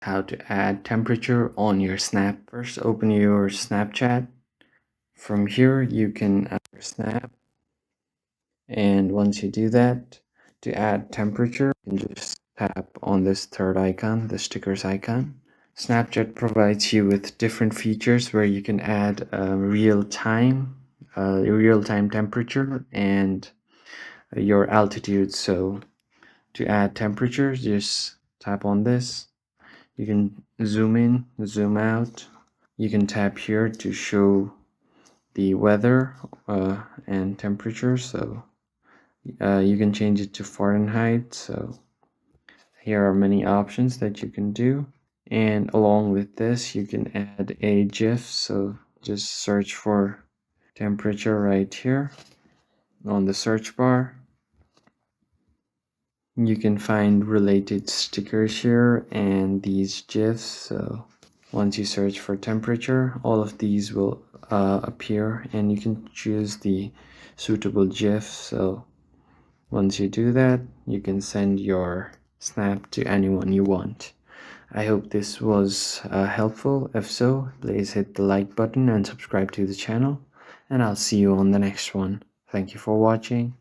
how to add temperature on your Snap. First, open your Snapchat. From here, you can add your Snap. And once you do that, to add temperature, you can just tap on this third icon, the stickers icon. Snapchat provides you with different features where you can add real-time temperature and your altitude. So to add temperature, just tap on this. You can zoom in, zoom out. You can tap here to show the weather and temperature. So you can change it to Fahrenheit. So here are many options that you can do. And along with this, you can add a GIF. So just search for temperature right here on the search bar. You can find related stickers here and these GIFs. So once you search for temperature, all of these will appear and you can choose the suitable GIF. So once you do that, you can send your snap to anyone you want. I hope this was helpful. If so, please hit the like button and subscribe to the channel. And I'll see you on the next one. Thank you for watching.